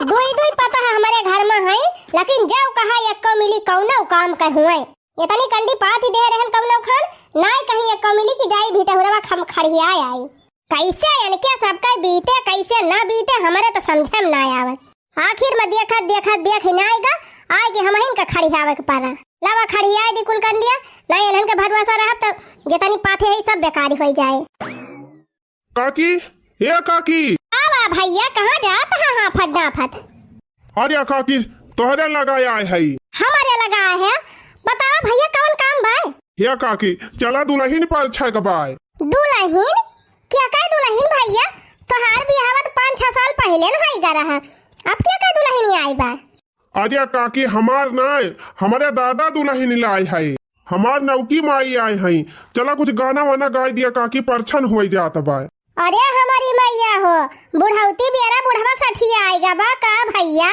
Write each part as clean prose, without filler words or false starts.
दुई दुई पता है हमारे घर में है, लेकिन जब कहा एक मिली कौनो काम कहुए इतनी कंडी पात ही दे रहन कौनो खान नाय कहीं एक मिली की जाई भीटा हुरवा खम खड़िया आई कैसे इनके सबका बीते कैसे ना बीते हमारे तो समझे में ना आवत। आखिर में देख ना आएगा आए कि हम इनका खड़ियावे के पारा लावा खड़िया दी कुल कंडिया नहीं इनन के भरवसा रह तो जितनी पाथे है सब बेकारी हो जाए। काकी ये काकी आवा भैया कहाँ जात है हाँ फटाफट। अरे काकी तोहरे लगाया है हमारे लगा है बताओ भैया कौन काम बाय। ये काकी चला दुल्हन पर अच्छा कबाय। दुल्हन क्या कह दुल्हन भैया तोहार बियाह तो 5-6 साल पहले न होई गा रहा अब क्या कह दुल्हन आई बा। अरे काकी हमार नाय हमारे दादा दुल्हन लाई है हमार नौकी माई आए हैं चला कुछ गाना वाना गा दिया काकी परछन हो जाता बा। अरे हमारी मैया हो बुढ़ौती बेरा बुढ़वा सठिया आएगा बा का भैया।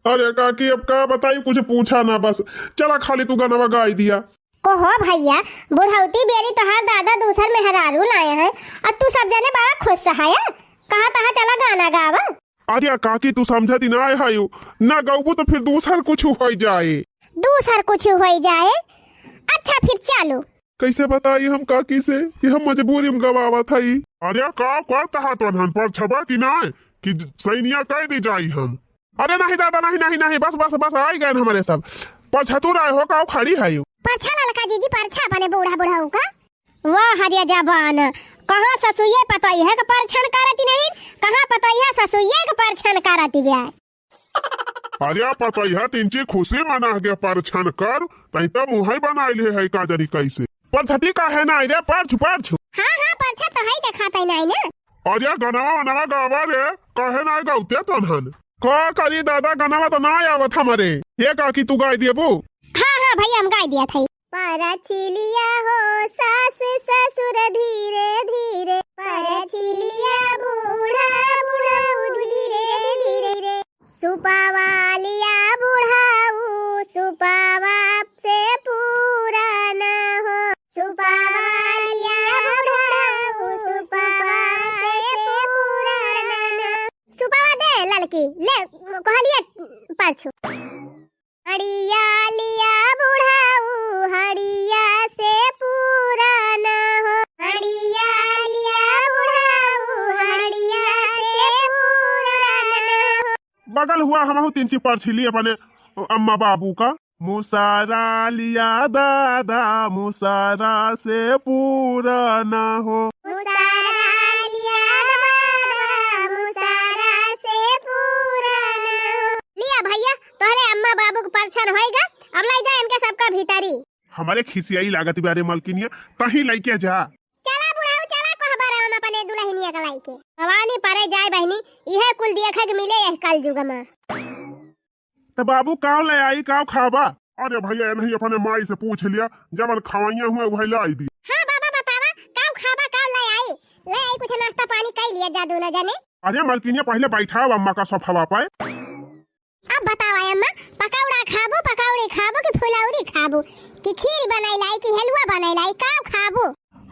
अरे काकी अब का बताई कुछ पूछा ना बस चला खाली तू गाना गा दिया कहो भैया बुढ़ौती बेरी तोहार दादा दूसर मेहरारू लाए हैं अब तू सब जने बड़ा खुश है कहा तहा चला गाना गावा। अरे काकी तू समझती ना है ना गाऊबू तो फिर दूसर कुछ हो जाए। दूसर कुछ हो जाए अच्छा फिर चलो। कैसे बताइए हम काकी से कि हम मजबूरी में गवावा था। अरे का करता है तो हम पर छबा की ना कि सैनिया कह दी जाई हम। अरे नहीं दादा नहीं बस बस बस आई गए हमारे सब पर छतुर आए हो का खड़ी है परछा ललका जीजी परछा बने बूढ़ा बुढ़ाऊ का वाह हरिया जबान कहाँ ससुये पतई है कि परछन करती नहीं कहाँ पतई है ससुये के परछन करती ब्याह। अरे पतई है तीन चीज खुशी मना के परछन कर तई तो मुंह बनाइले है का जरी कैसे पर छती का है ना रे परछ हां परछा तो है दिखाता नहीं ना। अरे गनावा गावा रे कहे ना गाउते तनहन का करी दादा गनावा तो ना आवत हमारे ये का की तू गाय देबू। हां भैया हम गाय दिया था परछिलिया हो सास ससुर धीरे धीरे परछिलिया बूढ़ा बुढ़ाऊ धीरे धीरे सुपावालिया बुढ़ाऊ सुपावा से पूरा न हो सुपावालिया बुढ़ाऊ सुपावा से पूरा न सुपावा दे लड़की ले कहलिए परछु हड़िया लिया बुढ़ाऊ हड़िया से पूरा न हो हड़िया लिया बुढ़ाऊ हड़िया से पूरा न हो। बगल हुआ हम तीन ची परछिली अपने अम्मा बाबू का मुसारा लिया दादा मुसारा से पूरा न हो मुसारा लिया दादा मुसारा से पूरा न हो। लिया भैया तोहरे अम्मा बाबू के परछन होएगा अब लाई जा इनके सबका भीतरी हमारे खिसियाई लागत बारे मलकिनिया कहीं लेके जा चला बुढ़ाऊ चला कहबा हम अपने दुल्हनिया का लाई के भवानी परे जाए बहनी यह कुल देखे के मिले यह कल युग में। तो बाबू काव ले आई काव खाबा। अरे भैया नहीं अपने माई से पूछ लिया जब खवाइया हुआ वही लाई दी। हां बाबा बतावा काव खाबा काव ले आई कुछ नाश्ता पानी कर लिया जा दोनों जने। अरे मलकिनिया पहले बैठा अम्मा का सोफा पाए अब बतावा अम्मा पकौड़ा खाबो कि फुलौरी खाबो कि खीर बनाई लाई कि हलवा बनाई लाई काव खाबो।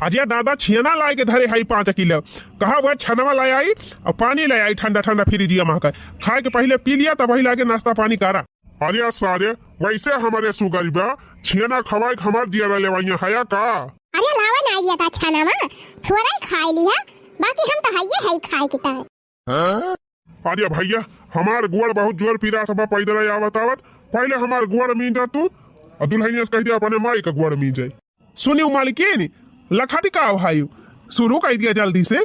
अजय दादा छियना लाए के धरे है 5 किलो कहा वह छनवा लाई आई और पानी लाई आई ठंडा ठंडा फ्रिज में कर खाए के पहले पी लिया तब वही लाके नाश्ता पानी करा। अरे सारे वैसे हमारे सुगर बा छियना खवाए हमार दिया लेवाइया है का। अरे लावा ना दिया था छाना में थोड़ा ही खाई लिया बाकी हम तो है खाए के ता। अरे भैया हमार गुड़ बहुत जोर पी रहा था पैदल आवत पहले हमार गुड़ मीन जा तू और दुल्हनिया से कह दिया अपने माई का गुड़ मीन जाए। सुनी मालिकिन लखाती का भाई शुरू कर दिया जल्दी से।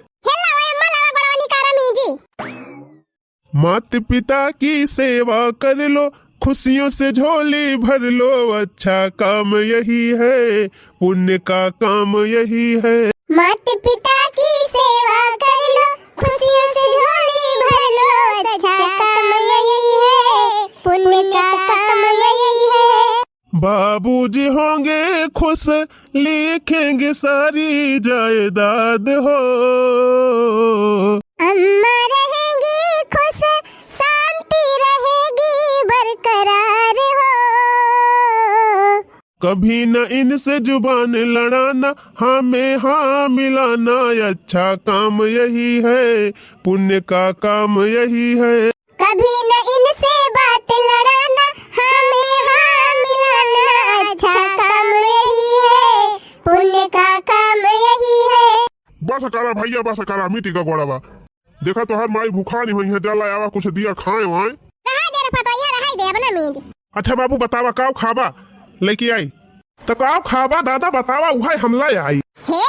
मात पिता की सेवा कर लो खुशियों से झोली भर लो अच्छा काम यही है पुण्य का काम यही है। मात पिता की सेवा कर लो खुशियों से झोली भर लो अच्छा काम यही है पुण्य का काम यही है। बाबूजी होंगे खुश लिखेंगे सारी जायदाद हो अम्मा रहेंगी खुश शांति रहेगी बरकरार हो। कभी न इनसे जुबान लड़ाना हाँ में हाँ मिलाना अच्छा काम यही है पुण्य का काम यही है। कभी कभी न इनसे बात लड़ाना, हमें हाँ मिलाना, अच्छा काम यही है, पुण्य का काम यही है। बस करा भैया, बस करा, मिट्टी का गोड़ावा। देखा तो हर माई भूखा नहीं हुई है, जल आवा कुछ दिया खाए वाए। कहाँ दे रे पतोहिया, रहाई दे अपना मींज। अच्छा बाबू बतावा काव खाबा लेके आई तो काव खाबा दादा बतावा, उहा हमला आई। हे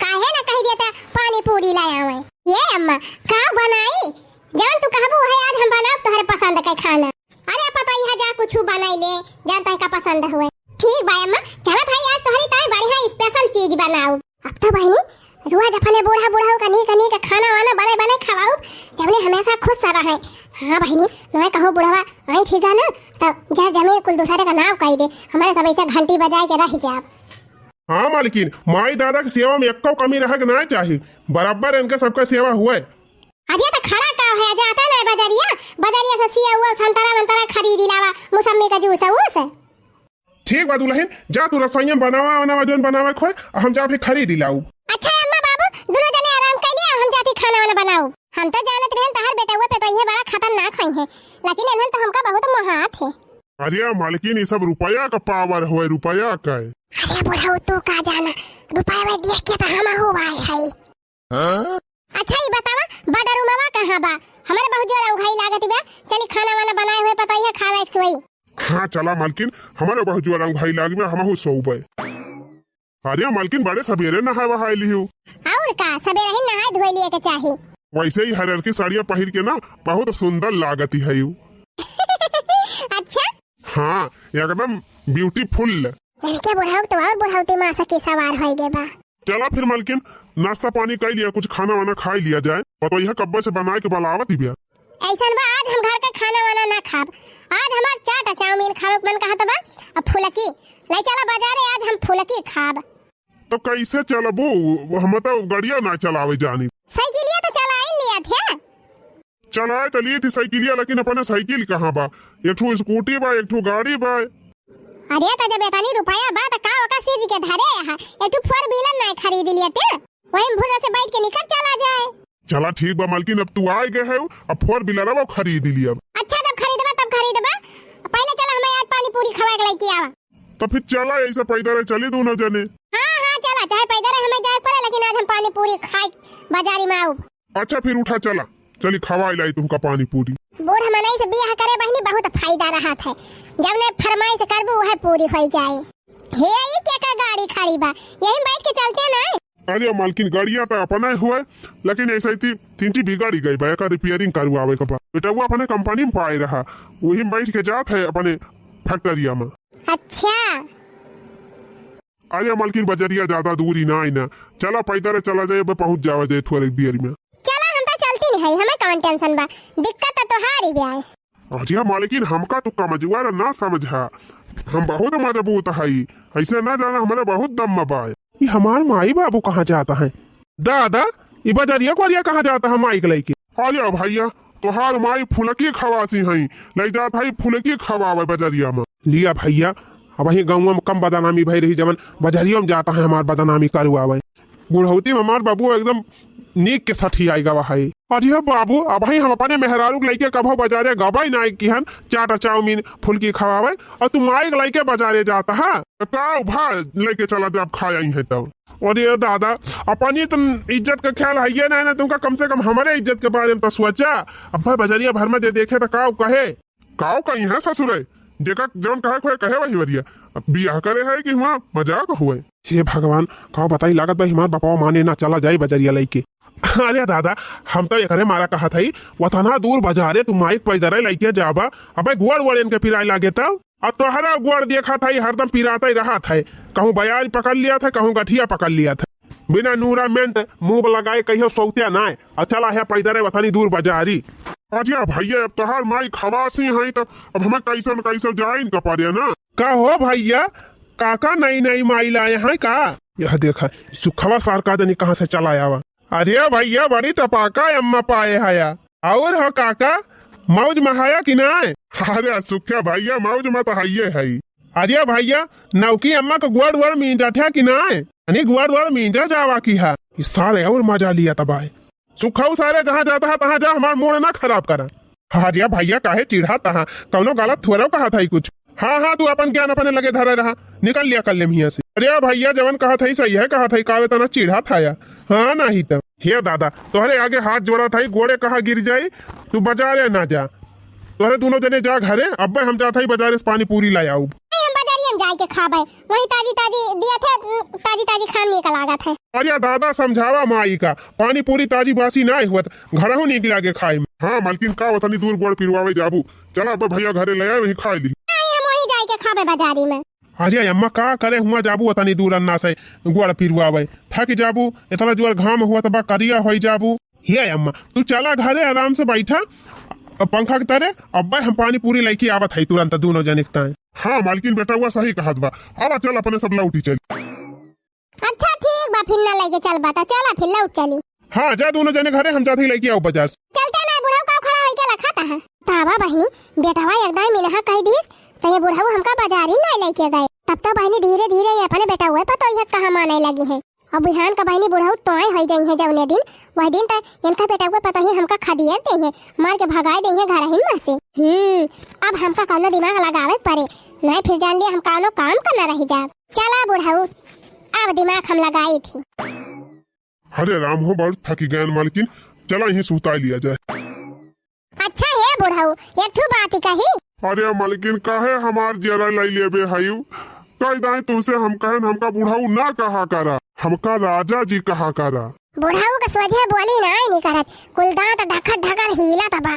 काहे ना कह देता पानी पूरी लाया हुआ। ये अम्मा का बनाई, जवन तू कहबू है आज हम बनाब तोहरे पसंद का खाना। अरे पतोहिया जा कुछ बनाई ले, जान तई का पसंद हुए। ठीक बा अम्मा, चला भाई आज तोहरी ताई बढ़िया स्पेशल चीज बनाऊ। अब तो बहनी रोज अपने बूढ़ा बूढ़ा कनी का खाना वाना बने बने खवाऊ, जबने हमेशा खुश सा रहे। हाँ बहनी मैं कहो बुढ़वा आई ठीक है ना, तब जा जमीन कुल दूसरे का नाम कह दे, हमारे सब ऐसा घंटी बजाए के रह जा। हाँ मालकिन, माई दादा की सेवा में एको कमी रहे के ना चाहिए, बराबर इनके सबका सेवा हुए। अरे तो खड़ा का है, जाता ना बजरिया से सिया हुआ संतरा खरीदी लावा, मौसमी का जूस है। ठीक बा दुल्हन, जा तू रसोईया बनावा जोन बनावे खोए, हम जा फिर खरीद लाऊ। अच्छा अम्मा बाबू दोनों जने आराम कर लिया, हम जाती खाना वाना बनाऊ। हम तो जानत रहन तहार बेटा हुए पे तो ये बड़ा खतरनाक है, लेकिन इन्हन तो हमका बहुत मोहात है। अरे मालकिन ये सब रुपया का पावर हुए, रुपया का है। अरे बुढ़ा तू का जाना, रुपया में देख के तो हम हो भाई है। अच्छा ये बतावा बदरू मामा कहां बा, हमारे बहुत जोर उघाई लागत बा, चली खाना वाना बनाए हुए पता है खावे एक सोई। हाँ चला मालकिन, हमारे बहुत जोर भाई लाग में हम सोबे। अरे मालकिन बड़े सवेरे नहाए वहाए लियो। और का सवेरे ही नहाए धोए लिए के चाहिए। वैसे ही हरियर की साड़ियाँ पहिर के ना बहुत सुंदर लागती है यू। अच्छा हाँ एकदम ब्यूटीफुल। इनके बुढ़ाऊ तो और बुढ़ाऊ मासा के सवार हो गए बा। चला फिर मालकिन नाश्ता पानी कर लिया, कुछ खाना वाना खा लिया जाए, और यह कब्बे से बना के बलावत ही बिया। ऐसा बा आज हम घर का खाना वाना ना खाब, आज हमार चाट चाउमीन खावे मन कहत बा। अब फुलकी ले चला बाजारे, आज हम फुलकी खाब। तो कैसे चलबो, हम तो गाड़िया ना चलावे जानी। साइकिलिया तो चला लिया थे, चलाए तो लिए थी साइकिलिया, लेकिन अपने साइकिल कहाँ बा, एक ठो स्कूटी बा एक ठो गाड़ी बा। अरे तो जब इतनी रुपया बा तो का ओका सीज के धरे है, एक ठो फोर व्हीलर ना खरीद लिए थे, वही भूरा से बैठ के निकल चला जाए। चला ठीक बा मालकिन, अब तू आ गए है, अब फोर व्हीलर अब खरीद लिया। अच्छा तब खरीदबा, पहले चला हमें आज पानी पूरी खवा के लेके आवा। तो फिर चला ऐसा पैदल चली दोनों जने। हाँ चला, चाहे पैदल हमें जाए पड़े, लेकिन आज हम पानी पूरी खाए बाजारी में आऊ। अच्छा फिर उठा चला, चली खवाई लाई तुमका पानी पूरी। बूढ़ मनाई से बियाह करे बहनी बहुत फायदा रहा था, जब ने फरमाइश करबू वह पूरी हो जाए। हे ये क्या का गाड़ी खड़ी बा, यही बैठ के चलते ना। अरे मालकिन गाड़िया तो अपना हुआ, लेकिन ऐसा ही तीन बिगाड़ी गई बा, का रिपेयरिंग करवावे का बा। बेटा वो अपने कंपनी में पाए रहा, वही बैठ के जात है अपने फैक्ट्रिया में। अच्छा अरे मालकिन बजरिया ज्यादा दूरी ना आई ना, चला पैदल चला जाए, पहुंच जावा जाए थोड़ी देर में। चला हम तो चलती नहीं, हमें कौन टेंशन बा, दिक्कत तो हारी भी आए। अरे मालकिन हमका तो कमजोर ना समझा, हम बहुत मजबूत है, ऐसे ना जाना हमारे बहुत दम में बा। ये हमार माई बाबू कहाँ जाता है दादा, ये बजरिया कोरिया कहाँ जाता है माई के लेके। अरे भैया तोहार माई फुलकी खवासी है, ले जाता है फुलकी खवावे बजरिया में। लिया भैया, अब वही गाँव में कम बदनामी भई रही, जवन बजरिया में जाता है हमार बदनामी करवावे। बुढ़ौती में हमार बाबू एकदम नीक के सठी आएगा वही। अरे बाबू अब हम अपने मेहरारू लेके कभो बाजारे गबाई ना की हन, चाट चाउमीन फुलकी खवावे, और तुम माई लेके बाजारे जाता है लेके चला जब खाया ही है तब। अरे दादा अपनी तुम इज्जत का ख्याल है ये ना, तुमका कम से कम हमारे इज्जत के बारे में तो सोचा। अब बजरिया भर में देखे तो काव कहे, काव कहीं है ससुरे, जेका जौन कहे वही बरिया बियाह करे है कि वहाँ मजाक हुए। हे भगवान काव बताई लागत भाई हमारे बापा माने ना चला जाए बजरिया लेके। अरे दादा हम तो ये मारा कहा था वतना दूर बाजारे तुम माइक पैदल लेके जाबा, अब गुड़ वड़ इनके पिराए लागे तब, और तोहरा गुड़ देखा था हरदम पिराता ही रहा था, कहूँ बयार पकड़ लिया था, कहूँ गठिया पकड़ लिया था, बिना नूरामेंट मुंह लगाए कहियो सौत्या ना, और चला है पैदल वतनी दूर बाजारी। अरे भैया अब तोहार माई खवासी है, तो अब हमें कैसे जाइन का पारे ना। का हो भैया काका नई माई लाए हैं का, यह देखा सुखवा सार का जनी कहाँ से चला आवा। अरे भैया बड़ी टपाका अम्मा पाए हया, और हो काका मौज में हया कि ना। अरे सुखा भैया मौज में तो है। अरे भैया नौकी अम्मा को गुड़ वड़ मींजा था कि ना, गुड़ वड़ मींजा जावा की है, सारे और मजा लिया तबाह। सुखाऊ सारे जहाँ जाता है तहाँ जा, हमारा मूड ना खराब करा। हाजिया भैया काहे चिढ़ा तहा, कौनो गलत थोड़ा कहा था कुछ। हाँ हाँ तू अपन ज्ञान अपने लगे धरा रहा, निकल लिया कर ले मियाँ से। अरे भैया जवन कहा था सही है कहा था, कावे तना चिढ़ा था या। हाँ नहीं तब हे दादा तोहरे आगे हाथ जोड़ा था, गोड़े कहा गिर जाये, तू बाजारे ना जा, तोहरे दोनों जने जा घरे, अब हम जाता ही बाजारे से पानी पूरी ला आऊ। जाए के खाबे वही ताजी ताजी दिया थे, ताजी ताजी खाने का लागत है। अरे दादा समझावा माई का, पानी पूरी ताजी बासी ना हुआ घर हूँ निकला के खाए में। हाँ मालकिन का वतनी दूर गोड़ पिरवावे जाबू, चला अब भैया घरे ले आए वही खा ली। हम वही जाए के खाबे बाजारी में। अरे अम्मा का करे हुआ जाबू वतनी दूर अन्ना से गोड़ पिरवावे, थक जाबू, इतना जोर घाम हुआ तब करिया हो जाबू। हे अम्मा तू चला घरे आराम से बैठा पंखा के तरह, अब हम पानी पूरी लेके आवत है तुरंत दोनों जनिकता है। हाँ मालकिन बेटा हुआ सही कहा बा, अब चल अपने सब लौटी चल। अच्छा ठीक बा, फिर ना लेके चल बाता, चला फिर लौट चली। हाँ जा दोनों जने घरे, हम जाते ही लेके आओ बाजार से। चलते ना बुढ़ाऊ का खड़ा होई के लखाता है। तावा बहनी बेटावा एकदम मिनहा कह दीस तो ये बुढ़ाऊ हमका बाजार ही ना लेके गए, तब तो बहनी धीरे धीरे अपने बेटा हुए पता यह कहाँ माने लगी है। अब बिहान का बहनी बुढ़ाऊ टोए हो जाई है जौने दिन, वही दिन तक इनका बेटा हुआ पता ही हमका खदिया दे है, मार के भगाए दे है घर ही में से। अब हमका कौनो दिमाग लगावे पड़े, नहीं फिर जान लिया हम कौनो काम करना रही जा। चला बुढ़ाऊ अब दिमाग हम लगाई थी। अरे राम हो बहुत थकी गए मालकिन, चला यहीं सुता लिया जाए। अच्छा है बुढ़ाऊ एक ठू बात ही कही। अरे मालकिन काहे हमार जरा लाई लेबे हायू, कह दाए तुमसे हम कहन हमका बुढ़ाऊ ना कहा करा, हमका राजा जी कहा करा। बुढ़ाऊ का सोझे बोली ना नहीं करत, कुल दांत ढकर ढकर हिला तबा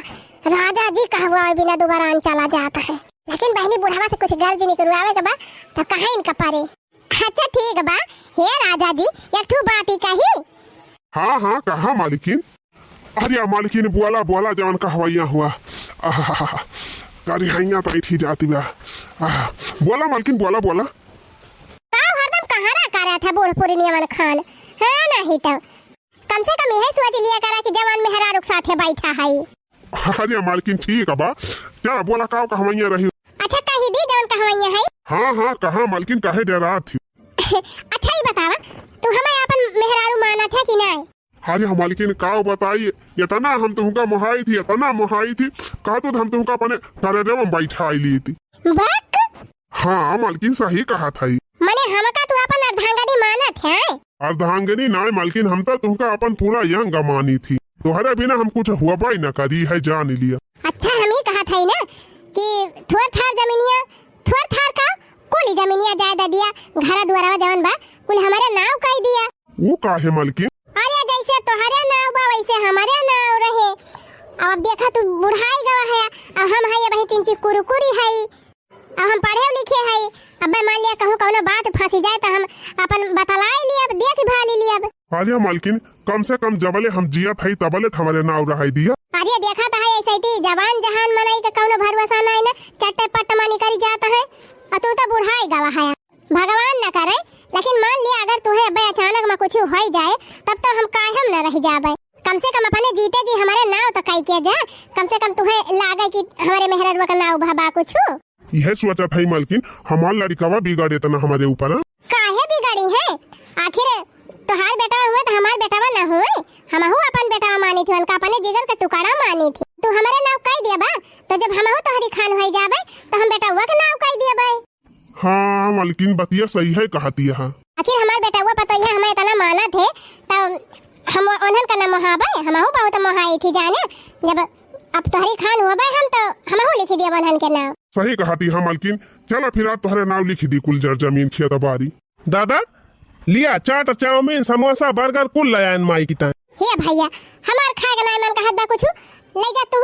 राजा जी कहवा बिना दोबारा चला जाता है। लेकिन बहनी बुढ़ावा से कुछ गलती नहीं करवावे के बा तो कहे इनका पारे। अच्छा ठीक बा हे राजा जी एक ठू बात ही कही। हाँ हाँ कहा मालकिन। अरे मालकिन बोला बोला जवन कहवैया हुआ, करिहाइया बैठी जाती बा, बोला मालकिन बोला बोला। हरदम कहाँ ना कर रहा था बूढ़ पुरनियमन खान, हाँ नहीं तो कम से कम यही सोच लिया करा कि जवान मेहरा रुक साथे बैठा है। अरे मालकिन ठीक है बा, क्या बोला का कहवैया रही। अच्छा कही दी जवन कहवैया है। हाँ हाँ कहा मालकिन काहे डरा थी। अच्छा ही बतावा तू हमें अपन मेहरारू माना था कि नहीं। अरे मालकिन का बताइए, इतना हम तुमका मोहाई थी, इतना मोहाई थी, कहा तो हम तुमका अपने कार्य में बैठा ली थी। हाँ मालकिन सही कहा था। मने हमका तू अपन अर्धांगनी मानत है। अर्धांगनी ना मालकिन, हम तो तुमका अपन पूरा यंग मानी थी, तुम्हारे बिना हम कुछ हुआ पाई न करी है जान लिया। अच्छा हम ही कहा था ना कि थोड़ थार जमीनिया, थोड़ थार का कुल जमीनिया जायदा दिया, घर द्वारा जवन बा कुल हमारे नाव कह दिया। वो काहे मालकिन। अरे जैसे तोहरे नाव बा वैसे हमारे नाव रहे। अब देखा तू बुढ़ाई गवा है, अब हम है वही तीन चीज कुरकुरी है, अब हम पढ़े लिखे है, अब मान लिया कहूँ कौनो बात फंसी जाए तो हम अपन बतलाई लिया, देख भाली लिया। अरे मालकिन कम से कम जबले हम जिया था तबले हमारे नाव रहा दिया। अरे देखा तो है ऐसे ही जवान जहान मनाई का कौनो भरोसा नहीं ना, चट्टे पट्ट मानी करी जाता है, और तू तो बुढ़ाई गवा है। भगवान न करे लेकिन मान लिया अगर तुम्हें अब अचानक में कुछ हो जाए तब तो हम कायम न रह जाबे। कम से कम अपने जीते जी हमारे नाव तो कई किया जा, कम से कम तुम्हें लागे कि हमारे मेहररुआ का नाव भबा कुछ। यह सोचा था मालकिन, हमार लड़कावा बिगाड़े तना हमारे ऊपर। काहे बिगाड़ी है, आखिर तोहार बेटा हुए तो हमार बेटावा न हुए, हमहू अपन बेटावा मानी थी, उनका अपने जिगर का टुकड़ा मानी थी। तू हमारे नाव कह दिया बा तो जब हमहू तोहरी खान हो जाबे तो हम बेटा हुआ के नाव कह दिया बा। हाँ मालकिन बतिया सही है कहती है। आखिर हमार बेटा हुआ पता है हमें इतना माना थे तो हम उन्हन का नाम मोहाबे, हमहू बहुत मोहाई थी जाने, जब अब तोहरी खान हुआ बा हम तो हमहू लिख दिया उन्हन के नाम। सही कहती है मालकिन, चला फिर आज तुम्हारे नाव लिख दी कुल जमीन खेत बारी। दादा लिया चाट चाउमीन समोसा बर्गर कुल लाया माई की ता। हे भैया हमार खाए का नाम मन कहत बा कुछ ले जा, तू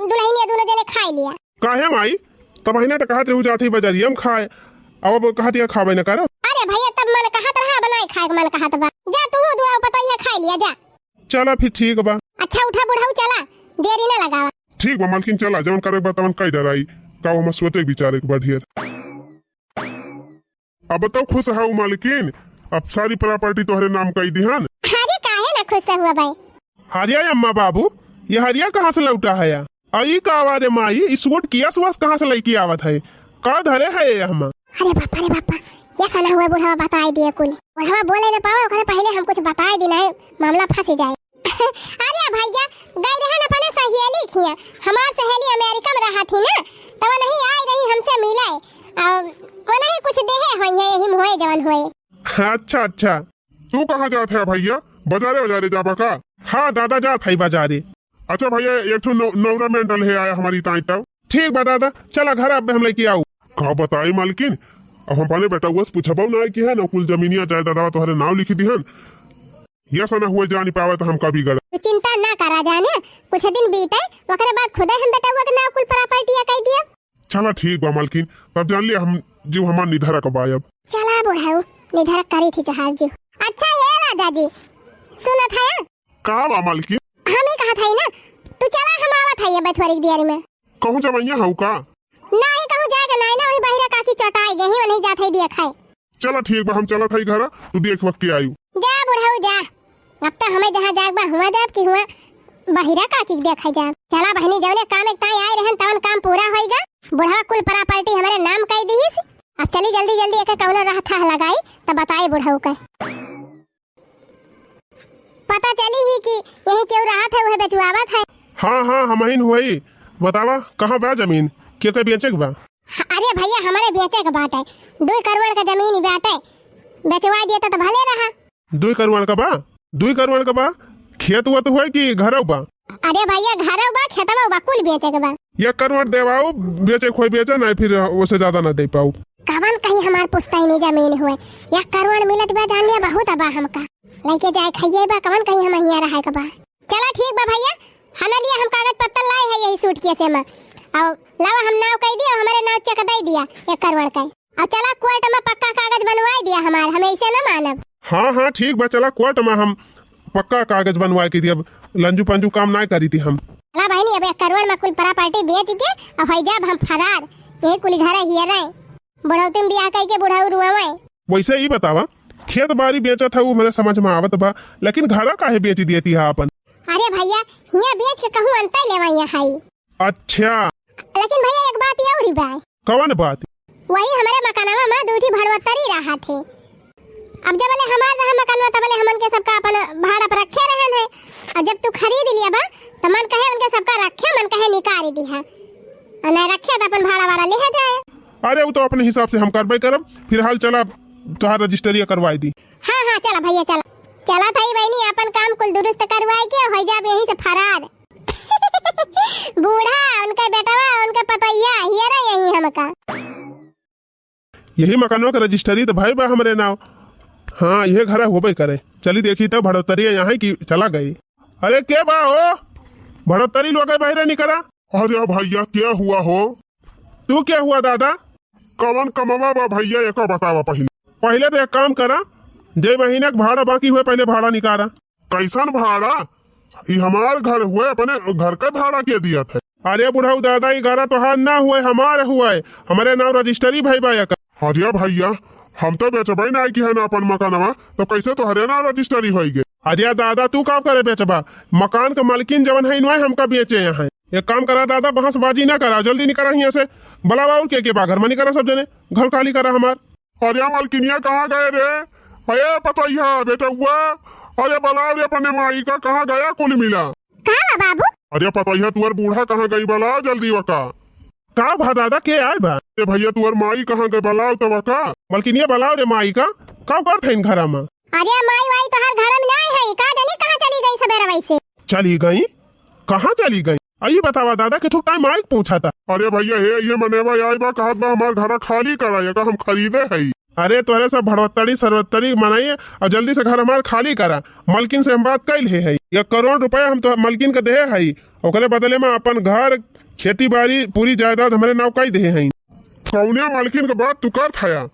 दुल्हनिया दोनों जने खा लिया। काहे माई तब महीना तो कहत रहू जाती बाजारी हम खाए, अब कहती है खावे न करो। अरे भैया तब मन कहत रहा बनाई खाए मन कहत बा, जा तू दुआ पतैया खा लिया जा। चला फिर ठीक बा। अच्छा उठा बुढ़ाऊ चला, देरी न लगावा। ठीक बा मालकिन चला, जवन करे बतावन कई डराई का हम सोचे विचारे के बढ़िया। अब बताओ खुश है मालकिन, अब सारी प्रॉपर्टी तोहरे नाम कई दिहन। अरे काहे ना खुश हुआ भाई। हरिया अम्मा बाबू ये हरिया कहाँ से लौटा है या आई का आवारे माई, इस सूट किया सुबह कहाँ से लेके आवत है, का धरे है ये हम। अरे बापा ये सना हुआ बुढ़ावा बताई दिए कुल, बुढ़ावा बोले न पावा ओकरे पहले हम कुछ बताई दी नहीं मामला फंस जाए। अरे भैया गई रहन अपने सहेली खिया, हमार सहेली अमेरिका में रहा थी ना, तो वो नहीं आई रही हमसे मिले और वो नहीं कुछ देहे होई है यही होए जवन होए। अच्छा अच्छा, तू कहाँ जात है भैया? बाजारे बाजारे जाबा का? हाँ दादा जात है बाजारे। अच्छा भैया एक ठो नौरा मेंटल है आया हमारी ताई तब। ठीक बा दादा, चला घर अब हम लेके आऊ। का बताई मालकिन, अब हम अपने बेटा हुआ से पूछबो ना कि है ना कुल जमीनिया जायदाद तोहरे नाम लिखी दिहन, या सना हुए जानी पावे तो हम कभी गड़। तू चिंता ना करा जाने, कुछ दिन बीते ओकरे बाद खुदे हम बेटा हुआ के नाम कुल प्रॉपर्टी कह दिया। चला ठीक बा मालकिन, तब जान लिया हम जीव हमार निधरक बायब। चला बुढ़ाऊ निधरक करी थी जहाज जी। अच्छा है राजा जी, सुना था का बा मालकिन? हम ही कहा था ना, तू चला हम आवत है बथवरी दियारी में। कहूँ जमैया हऊ का? नहीं कहूँ जाएगा नहीं ना, वही बहिरा काकी चटाई गई वही जात है दिया खाए। चला ठीक बा, हम चला था घर, तू देख वक्त के आयु। जा बुढ़ाऊ जा, अब तो हमें जहाँ जागबा हुआ जाब कि हुआ बहिरा काकी देखा जाब। चला बहनी जौने काम एक ताई आए रहन तवन काम पूरा होइगा। बुढ़ा कुल प्रॉपर्टी हमारे नाम कह दीस। अब चली जल्दी जल्दी एक कौनो राह था लगाई तब बताई बुढ़ाऊ का। पता चली ही कि यही क्यों रहा था वह बेचुआवत है। हाँ हाँ हमहिन हुई, बतावा कहाँ बा जमीन, के कोई बेचे के बा? अरे भैया हमारे बेचे का बात है, 2 करोड़ का जमीन बाटे, बेचवा दिए तो भले रहा। 2 करोड़ का बा? 2 करोड़ का बा? खेत हुआ तो हुआ कि घर बा? अरे भैया घर बा खेतवा बा कुल बेचे के बा। 1 करोड़ देवाओ, बेचे खोई बेचे ना, फिर उससे ज्यादा ना दे पाऊ। कवन कहीं हमार पुश्तैनी नहीं जमीन हुए, 1 करोड़ मिलत बा जान लिया बहुत बा हमका, लेके जाए खाइए बा कवन कहीं हम यहाँ रहा के बा। चला ठीक बा भैया, हना लिए हम कागज पत्तर लाए है यही सूटकेस में, और लावा हम नाव कह दिया हमारे नाव चेक दे दिया 1 करोड़ का, और चला कोर्ट में पक्का कागज बनवाई दिया हमार, हम ऐसे न मानब। हाँ हाँ ठीक बा, चला कोर्ट में हम पक्का कागज बनवा के दिया, लंजू पंजू काम ना करी थी हम। चला बहनी अब 1 करोड़ में कुल प्रॉपर्टी बेच के अब है जब हम फरार, यही कुल घर ही रहे, बुढ़ौती में बियाह कह के बुढ़ाऊ रुआवे। वैसे ही बतावा, खेत बाड़ी बेचा था वो मेरे समझ में आवत बा, लेकिन घरा काहे बेच देती है अपन? अरे भैया हिया बेच के कहूँ अंतर लेवा यहाँ है। अच्छा लेकिन भैया एक बात ये और बा। कौन बात? वही हमारे मकानवा में 2 भड़वत्तरी रहा थे, अब जब वाले हमार रहा मकानवा तब वाले हमन के सबका अपन भाड़ा पर रखे रहन है, और जब तू खरीद लिया बा तो मन कहे उनके सबका रखे, मन कहे निकाल दिया, और नहीं रखे तो अपन भाड़ा वाड़ा ले जाए। अरे वो तो अपने हिसाब से हम करबे करब, फिलहाल चला तोहार रजिस्टरी करवाई दी। हाँ हाँ चला भैया चला, चला भाई बहनी अपन काम कुल दुरुस्त करवाए के हो जाब यहीं से फरार। बूढ़ा उनका बेटवा उनका पतैया हियरा यही हमका। यही मकानों का रजिस्टरी तो भाई बा हमारे नाव। हाँ यह घर होबे करे, चली देखी तो भड़ोतरी यहाँ की चला गई। अरे क्या बा हो, भड़ोतरी लोग बाहर नहीं करा? अरे भैया क्या हुआ हो? तू क्या हुआ दादा? कवन कमावा बा भैया एक बतावा पहले। पहले तो एक काम करा, जे महीना का भाड़ा बाकी हुए पहले भाड़ा निकाला। कैसन भाड़ा? ये हमार घर हुए, अपने घर का भाड़ा क्या दिया था? अरे बुढ़ाऊ दादा ये घर तो हाथ ना हुए, हमारे हुए, हमारे नाम रजिस्टरी भाई बा। अरे भैया हम तो बेचबे ना की है ना अपन मकानवा, तो कैसे तो हरे ना रजिस्टरी होगी? अरे दादा तू का करे बेचबा, मकान का मालकिन जवन है इनवाई हमका बेचे यहाँ। एक काम करा दादा, बहसबाजी ना करा, जल्दी निकला यहाँ से, बलावा और के बा घर में नहीं करा, सब जने घर खाली करा हमार। अरे मालकिनिया कहाँ गए रे? अरे पतैया बेटा हुआ, अरे बला रे अपने माई का कहाँ गया कुल मिला? कहाँ बाबू? अरे पतैया तुअर बूढ़ा कहाँ गई बला जल्दी वका। का भा दादा के आए बा? अरे भैया तुअर माई कहाँ गए बलाओ तो वका। मलकिनिया बलाओ रे माई का कर थे इन घर में? अरे माई वाई तो हर घर में नहीं है, कहाँ जानी कहाँ चली गई सवेरे वैसे? चली गई? कहाँ चली गई? आइए बतावा दादा कि तू टाइम माइक पूछा था। अरे भैया ये मनेवा आई बा कहत बा हमार घर खाली कराया का हम खरीदे है। अरे तोरे सब भड़वत्तरी सरवत्तरी मनाइए और जल्दी से घर हमार खाली करा। मलकिन से हम बात कैल है 1 करोड़ रुपया हम तो मलकिन के दे है, ओकरे बदले में अपन घर खेती बाड़ी पूरी जायदाद हमारे नाव कई दे है। कौने मालकिन का बात तू कर था?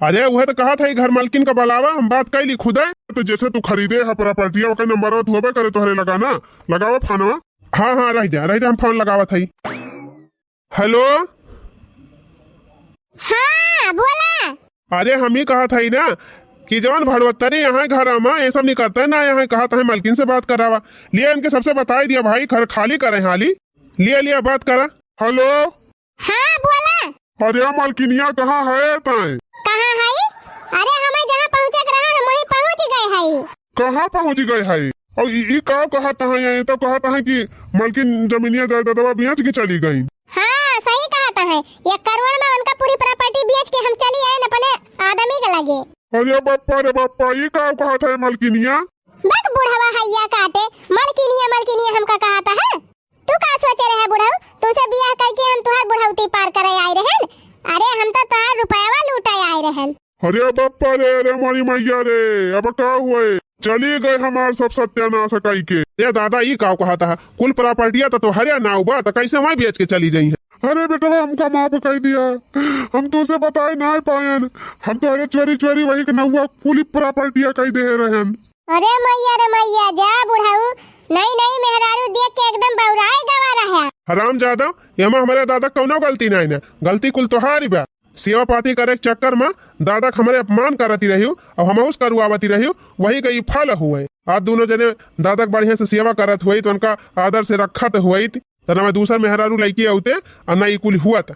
अरे वह तो कहा था घर मालकिन का बुलावा, हम बात कैली खुदा। तो जैसे तू खरीदे है प्रॉपर्टी का नंबर तू होबे करे तोहरे लगाना लगावा फोनवा। हाँ हाँ रह जा हम फोन लगावा था। हेलो हाँ बोला। अरे हम ही कहा था ना कि जवान भड़वत्तरी यहाँ घर में ये सब नहीं करता है ना, यहाँ कहा था मालकिन से बात करावा। लिया इनके सबसे बता दिया भाई घर खाली करे हाली, लिया बात करा। हेलो हाँ बोला। अरे मालकिनिया कहाँ है ताए? कहाँ है? अरे हमें जहाँ पहुँचे रहा हम वहीं पहुँच गए हैं। कहाँ पहुँच गए है? और ई का कहता है, ये तो कहता है कि मालकिन जमीनिया जायदादवा बेच के चली गई। हाँ सही कहता है, 1 करोड़ में उनका पूरी प्रॉपर्टी बेच के हम चली आए अपने आदमी के लगे। अरे बापा रे बापा, ये का कहता है मालकिनिया? बक बुढ़वा हैया काटे, मलकिनिया हमका कहता है। तू का सोचे रहे बुढ़ऊ, तुमसे बियाह करके हम तुहार बुढ़ौती पार करे आए रहन। अरे हम तो तुहार रुपयावा लूटाए आए रहन। अरे बापा रे, अरे मारी मैया रे, अब का हुए? चली गए हमार सब सत्यानाश कई के। ये दादा ये का कहता है, कुल प्रॉपर्टिया तो हरिया नाव बा, तो कैसे वहाँ बेच के चली गई है? अरे बेटा हमका माफ कह दिया, हम तो उसे बताए ना पायन, हम तो अरे चोरी चोरी वही के नहुआ पूरी प्रॉपर्टिया कह दे रहन। अरे मैया रे मैया, जा बुढ़ऊ, नहीं मेहरारू देख के एकदम बौराए गवा रहा। हराम ज्यादा, एमा हमारे दादा कौनो गलती नहीं ना, गलती कुल तोहारी बा। सेवा पाती करे के चक्कर में दादा हमारे अपमान करती रही और हम उस करुआवती रही, वही कई फल हुए। आज दोनों जने दादा बढ़िया से सेवा करत हुई तो उनका आदर से रखत हुई, तो न मैं दूसरा मेहरारू लड़की आते और न कुल हुआ था।